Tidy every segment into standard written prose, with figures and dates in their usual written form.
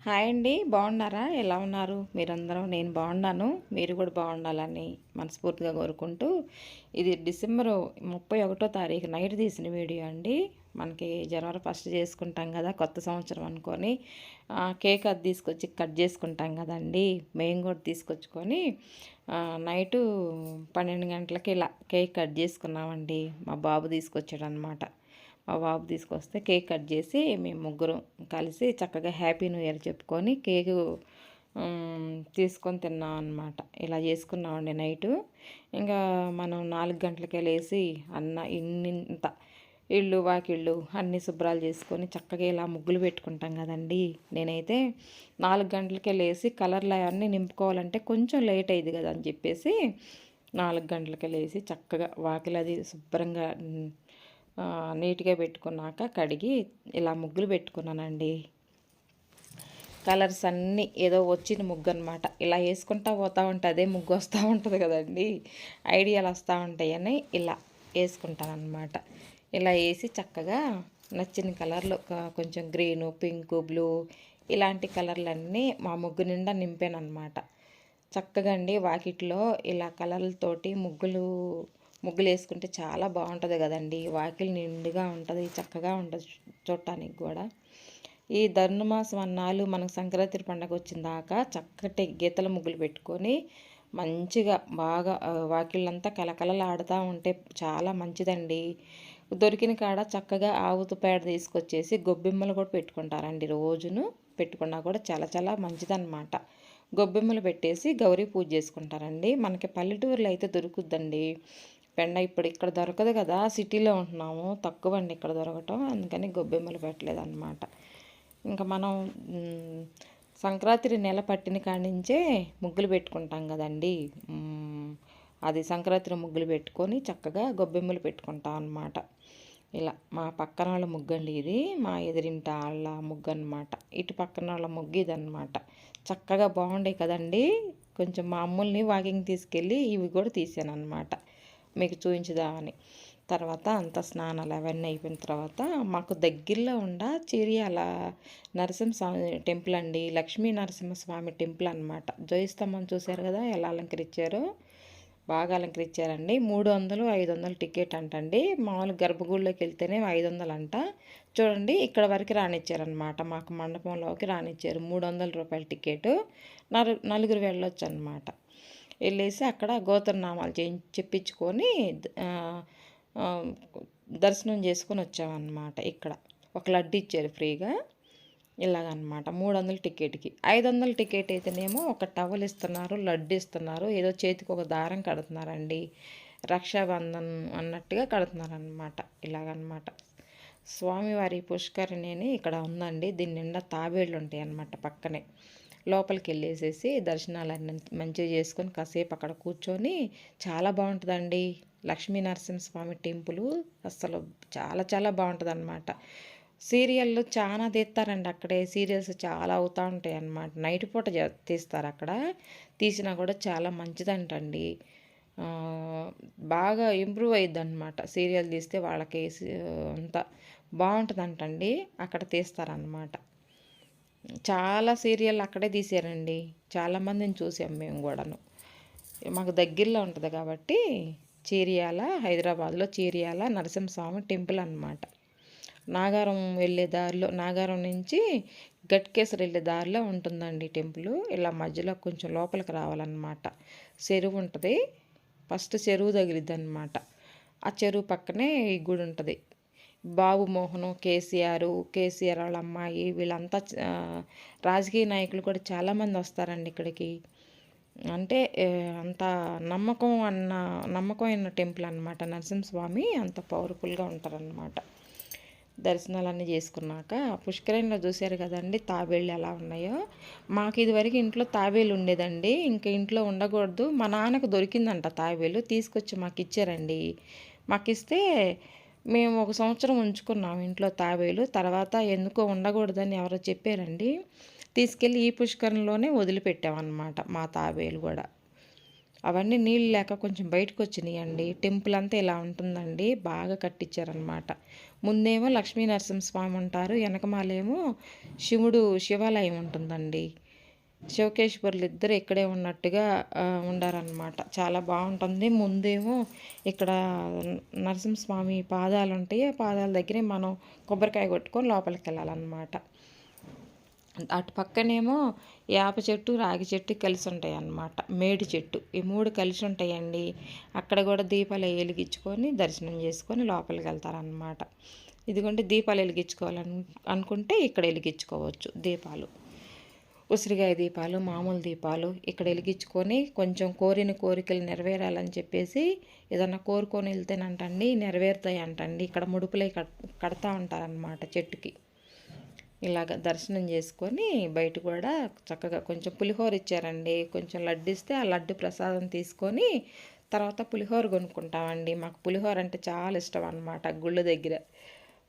Hi అండి, బాగున్నారా? ఎలా ఉన్నారు మీరందరూ? నేను బాగున్నాను. మీరు కూడా బాగుండాలని మనస్ఫూర్తిగా కోరుకుంటూ, ఇది డిసెంబర్ 31వ తారీఖు నైట్ తీసిన వీడియో అండి. మనకి జనవరి 1 చేసుకుంటాం కదా, కొత్త సంవత్సరం అనుకొని కేక్ అది తీసుకొచ్చి కట్ చేసుకుంటాం కదండి. మేము కూడా తీసుకొచ్చుకొని నైటు 12 గంటలకి ఇలా కేక్ కట్ చేసుకున్నామండి. మా బాబు తీసుకొచ్చాడు అనమాట. మా బాబు తీసుకొస్తే కేక్ కట్ చేసి మేము ముగ్గురం కలిసి చక్కగా హ్యాపీ న్యూ ఇయర్ చెప్పుకొని కేకు తీసుకొని తిన్నాం అనమాట. ఇలా చేసుకున్నామండి నైటు. ఇంకా మనం 4 గంటలకే లేచి ఇంత ఇళ్ళు వాకిళ్ళు అన్నీ శుభ్రాలు చేసుకొని చక్కగా ఇలా ముగ్గులు పెట్టుకుంటాం కదండి. నేనైతే 4 గంటలకే లేచి కలర్లు అవన్నీ నింపుకోవాలంటే కొంచెం లేట్ అయ్యింది కదా అని చెప్పేసి 4 గంటలకే లేచి చక్కగా వాకిలి అది శుభ్రంగా నీట్గా పెట్టుకున్నాక కడిగి ఇలా ముగ్గులు పెట్టుకున్నానండి. కలర్స్ అన్నీ ఏదో వచ్చిన ముగ్గు అనమాట. ఇలా వేసుకుంటా పోతూ ఉంటే అదే ముగ్గు వస్తూ ఉంటుంది కదండి, ఐడియాలు వస్తూ ఉంటాయని ఇలా వేసుకుంటాను అనమాట. ఇలా వేసి చక్కగా నచ్చిన కలర్లు కొంచెం గ్రీను, పింకు, బ్లూ ఇలాంటి కలర్లన్నీ మా ముగ్గు నిండా నింపాను అనమాట. చక్కగా అండి వాకిట్లో ఇలా కలర్లతోటి ముగ్గులు వేసుకుంటే చాలా బాగుంటుంది కదండి. వాకిలి నిండుగా ఉంటుంది, చక్కగా ఉంటుంది చూడటానికి కూడా. ఈ ధనుర్మాసం అన్నాళ్ళు మనకు సంక్రాంతి పండగ వచ్చిన దాకా చక్కటి గీతల ముగ్గులు పెట్టుకొని మంచిగా బాగా వాకిళ్ళంతా కలకలలాడుతూ ఉంటే చాలా మంచిదండి. దొరికిన కాడ చక్కగా ఆవుతో పేడ తీసుకొచ్చేసి గొబ్బెమ్మలు కూడా పెట్టుకుంటారండి. రోజును పెట్టుకున్నా కూడా చాలా చాలా మంచిదన్నమాట. గొబ్బెమ్మలు పెట్టేసి గౌరీ పూజ చేసుకుంటారండి. మనకి పల్లెటూరులో అయితే దొరుకుద్దండి పెండ. ఇప్పుడు ఇక్కడ దొరకదు కదా, సిటీలో ఉంటున్నాము, తక్కువ అండి ఇక్కడ దొరకటం. అందుకని గొబ్బెమ్మలు పెట్టలేదు అనమాట. ఇంకా మనం సంక్రాంతి నెల పట్టిన కాడి నుంచే ముగ్గులు పెట్టుకుంటాం కదండి. అది సంక్రాంతి ముగ్గులు పెట్టుకొని చక్కగా గొబ్బెమ్మలు పెట్టుకుంటాం అన్నమాట. ఇలా మా పక్కన వాళ్ళ ముగ్గు అండి ఇది, మా ఎదురింటి వాళ్ళ ముగ్గు అనమాట. ఇటు పక్కన వాళ్ళ ముగ్గు ఇది అనమాట. చక్కగా బాగుండే కదండి. కొంచెం మా అమ్ముల్ని వాకింగ్ తీసుకెళ్ళి ఇవి కూడా తీసాను అనమాట, మీకు చూపించుదామని. తర్వాత అంత స్నానాలు అవన్నీ అయిపోయిన తర్వాత మాకు దగ్గరలో ఉండ చిరియాల నరసింహస్వామి టెంపుల్ అండి, లక్ష్మీ నరసింహస్వామి టెంపుల్ అనమాట. జోయిస్తంభం చూశారు కదా ఎలా అలంకరించారో, బాగా అలంకరించారండి. 300, 500 టికెట్ అంటండి. మామూలు గర్భగుడిలోకి వెళ్తేనే 500 అంట. చూడండి ఇక్కడ వరకు రానిచ్చారనమాట, మాకు మండపంలోకి రానిచ్చారు. 300 రూపాయల టికెట్, నలుగురు వెళ్ళొచ్చు అనమాట. వెళ్ళేసి అక్కడ గోత్రనామాలు చెప్పించుకొని దర్శనం చేసుకొని వచ్చామన్నమాట. ఇక్కడ ఒక లడ్డు ఇచ్చారు ఫ్రీగా, ఇలాగనమాట. 300 టికెట్కి. 500 టికెట్ అయితేనేమో ఒక టవల్ ఇస్తున్నారు, లడ్డు ఇస్తున్నారు, ఏదో చేతికి ఒక దారం కడుతున్నారండి, రక్షాబంధన్ అన్నట్టుగా కడుతున్నారనమాట. ఇలాగనమాట. స్వామివారి పుష్కరిణి అని ఇక్కడ ఉందండి. దీని నిండా తాబేళ్ళు ఉంటాయి అన్నమాట పక్కనే. లోపలికి వెళ్ళేసేసి దర్శనాలన్నీ మంచిగా చేసుకొని కాసేపు అక్కడ కూర్చొని చాలా బాగుంటుందండి. లక్ష్మీ నరసింహస్వామి టెంపుల్ అసలు చాలా చాలా బాగుంటుంది అనమాట. సీరియళ్ళు చాలా తీస్తారండి అక్కడే. సీరియల్స్ చాలా అవుతూ ఉంటాయి అన్నమాట. నైట్ పూట తీస్తారు అక్కడ. తీసినా కూడా చాలా మంచిదంటండి. బాగా ఇంప్రూవ్ అయ్యిద్ది అనమాట సీరియల్ తీస్తే. వాళ్ళకి అంతా బాగుంటుందంటండి, అక్కడ తీస్తారనమాట. చాలా సీరియల్ అక్కడే తీసారండి. చాలామందిని చూసాం మేము కూడాను. మాకు దగ్గరలో ఉంటుంది కాబట్టి చీరియాల, హైదరాబాద్లో చీరియాల నరసింహస్వామి టెంపుల్ అనమాట. నాగారం వెళ్ళే దారిలో, నాగారం నుంచి గట్కేసర్ వెళ్ళే దారిలో ఉంటుందండి టెంపుల్. ఇలా మధ్యలో కొంచెం లోపలికి రావాలన్నమాట. చెరువు ఉంటుంది, ఫస్ట్ చెరువు తగిలిద్ది అనమాట. ఆ చెరువు పక్కనే ఈ గుడి ఉంటుంది. బాబు మోహను, కేసీఆర్ వాళ్ళ అమ్మాయి వీళ్ళంతా రాజకీయ నాయకులు కూడా చాలామంది వస్తారండి ఇక్కడికి. అంటే అంత నమ్మకమైన టెంపుల్ అనమాట నరసింహస్వామి. అంత పవర్ఫుల్గా ఉంటారనమాట. దర్శనాలన్నీ చేసుకున్నాక పుష్కరిణిలో చూశారు కదండి తాబేళ్ళు ఎలా ఉన్నాయో. మాకు ఇదివరకు ఇంట్లో తాబేలు ఉండేదండి, ఇంకా ఇంట్లో ఉండకూడదు. మా నాన్నకు దొరికిందంట తాబేలు, తీసుకొచ్చి మాకు ఇచ్చారండి. మాకు ఇస్తే మేము 1 సంవత్సరం ఉంచుకున్నాం ఇంట్లో తాబేలు. తర్వాత ఎందుకో ఉండకూడదని ఎవరో చెప్పారండి, తీసుకెళ్ళి ఈ పుష్కరంలోనే వదిలిపెట్టామన్నమాట మా తాబేలు కూడా. అవన్నీ నీళ్ళు లేక కొంచెం బయటకు వచ్చినాయండి. టెంపుల్ అంతా ఇలా ఉంటుందండి, బాగా కట్టించారనమాట. ముందేమో లక్ష్మీ నరసింహస్వామి ఉంటారు, వెనకమాలేమో శివాలయం ఉంటుందండి. శివకేశ్వరులు ఇద్దరు ఇక్కడే ఉన్నట్టుగా ఉండారనమాట. చాలా బాగుంటుంది. ముందేమో ఇక్కడ నరసింహస్వామి పాదాలు ఉంటాయి, ఆ పాదాల దగ్గరే మనం కొబ్బరికాయ కొట్టుకొని లోపలికి వెళ్ళాలన్నమాట. అటు పక్కనేమో వేప చెట్టు, రాగి చెట్టు కలిసి ఉంటాయి అన్నమాట. మేడి చెట్టు, ఈ 3 కలిసి ఉంటాయండి. అక్కడ కూడా దీపాలు వెలిగించుకొని దర్శనం చేసుకొని లోపలికి వెళ్తారనమాట. ఇదిగోండి దీపాలు అనుకుంటే ఇక్కడ వెలిగించుకోవచ్చు దీపాలు. ఉసిరికాయ దీపాలు, మామూలు దీపాలు ఇక్కడ వెలిగించుకొని కొంచెం కోరిన కోరికలు నెరవేరాలని చెప్పేసి ఏదన్నా కోరుకొని వెళ్తేనంటండి నెరవేరుతాయి అంటండి. ఇక్కడ ముడుపులై కడతా ఉంటారనమాట చెట్టుకి. ఇలాగ దర్శనం చేసుకొని బయట కూడా చక్కగా కొంచెం పులిహోర ఇచ్చారండి. కొంచెం లడ్డు ఇస్తే ఆ లడ్డు ప్రసాదం తీసుకొని తర్వాత పులిహోర కొనుక్కుంటామండి. మాకు పులిహోర అంటే చాలా ఇష్టం అనమాట. గుళ్ళ దగ్గర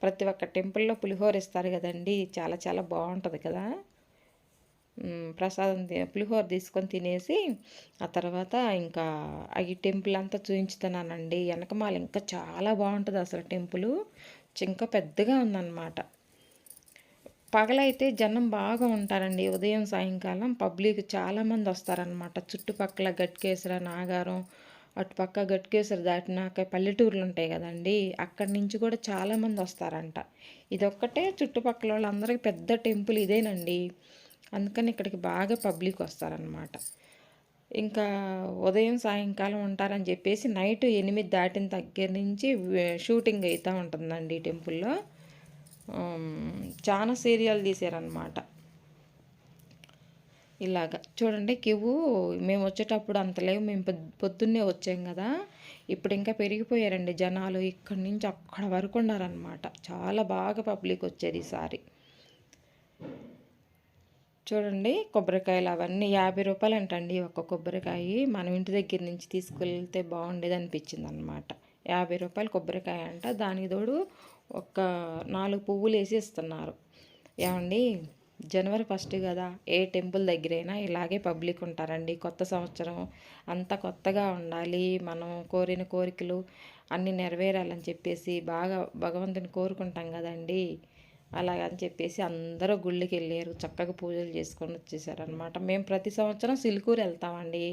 ప్రతి ఒక్క టెంపుల్లో పులిహోర ఇస్తారు కదండి, చాలా చాలా బాగుంటుంది కదా. ప్రసాదం పులిహోర తీసుకొని తినేసి ఆ తర్వాత ఇంకా ఈ టెంపుల్ అంతా చూపించుతున్నానండి. వెనకమాల ఇంకా చాలా బాగుంటుంది అసలు టెంపుల్, ఇంకా పెద్దగా ఉందన్నమాట. పగలైతే జనం బాగా ఉంటారండి. ఉదయం సాయంకాలం పబ్లిక్ చాలామంది వస్తారనమాట. చుట్టుపక్కల గట్కేసర, నాగారం, అటుపక్క గట్కేసర దాటినాక పల్లెటూర్లు ఉంటాయి కదండి, అక్కడి నుంచి కూడా చాలామంది వస్తారంట. ఇదొక్కటే చుట్టుపక్కల వాళ్ళందరికీ పెద్ద టెంపుల్ ఇదేనండి. అందుకని ఇక్కడికి బాగా పబ్లిక్ వస్తారనమాట. ఇంకా ఉదయం సాయంకాలం ఉంటారని చెప్పేసి నైట్ 8 దాటిన దగ్గర నుంచి షూటింగ్ అవుతూ ఉంటుందండి ఈ టెంపుల్లో. చాలా సీరియల్ తీసారనమాట. ఇలాగ చూడండి క్యూ మేము వచ్చేటప్పుడు అంత లేవు, మేము పొద్దున్నే వచ్చాం కదా. ఇప్పుడు ఇంకా పెరిగిపోయారండి జనాలు, ఇక్కడి నుంచి అక్కడ వరకు ఉన్నారనమాట. చాలా బాగా పబ్లిక్ వచ్చేది ఈసారి. చూడండి కొబ్బరికాయలు అవన్నీ 50 రూపాయలు అంటండి ఒక్క కొబ్బరికాయ. మనం ఇంటి దగ్గర నుంచి తీసుకెళ్తే బాగుండేది అనిపించింది అనమాట. 50 రూపాయలు కొబ్బరికాయ అంట. దానికి తోడు ఒక 4 పువ్వులు వేసి ఇస్తున్నారు. ఏమండి జనవరి 1 కదా, ఏ టెంపుల్ దగ్గరైనా ఇలాగే పబ్లిక్ ఉంటారండి. కొత్త సంవత్సరం అంతా కొత్తగా ఉండాలి, మనం కోరిన కోరికలు అన్నీ నెరవేరాలని చెప్పేసి బాగా భగవంతుని కోరుకుంటాం కదండి. అలాగని చెప్పేసి అందరూ గుళ్ళకి వెళ్ళారు, చక్కగా పూజలు చేసుకొని వచ్చేసారనమాట. మేము ప్రతి సంవత్సరం సిలుకూరు వెళ్తామండి.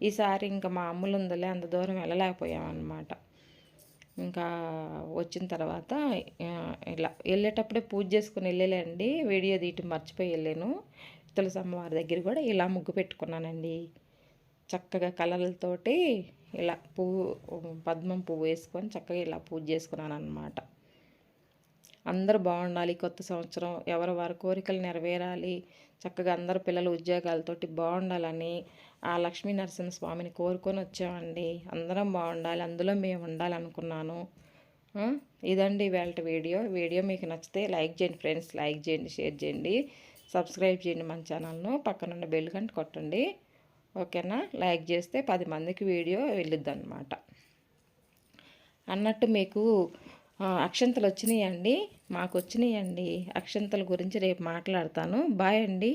ఈసారి ఇంకా మా అమ్ములు ఉందలే అంత దూరం వెళ్ళలేకపోయామన్నమాట. ఇంకా వచ్చిన తర్వాత ఇలా వెళ్ళేటప్పుడే పూజ చేసుకుని వెళ్ళలేండి, వీడియో తీయటం మర్చిపోయి వెళ్ళాను. తులసమ్మ వారి దగ్గర కూడా ఇలా ముగ్గు పెట్టుకున్నానండి. చక్కగా కలర్లతోటి ఇలా పువ్వు, పద్మం పువ్వు వేసుకొని చక్కగా ఇలా పూజ చేసుకున్నాను అనమాట. అందరూ బాగుండాలి, కొత్త సంవత్సరం ఎవరి వారి కోరికలు నెరవేరాలి, చక్కగా అందరు పిల్లలు ఉద్యోగాలతోటి బాగుండాలని ఆ లక్ష్మీ నరసింహస్వామిని కోరుకొని వచ్చామండి. అందరం బాగుండాలి, అందులో మేము ఉండాలనుకున్నాను. ఇదండి ఇవాళ వీడియో మీకు నచ్చితే లైక్ చేయండి ఫ్రెండ్స్, లైక్ చేయండి, షేర్ చేయండి, సబ్స్క్రైబ్ చేయండి మన ఛానల్ను. పక్కనున్న బెల్ గంట కొట్టండి, ఓకేనా. లైక్ చేస్తే 10 మందికి వీడియో వెళ్ళిద్ది అనమాట. అన్నట్టు మీకు అక్షంతలు వచ్చినాయండి, మాకు వచ్చినాయండి. అక్షంతల గురించి రేపు మాట్లాడతాను. బాయ్ అండి.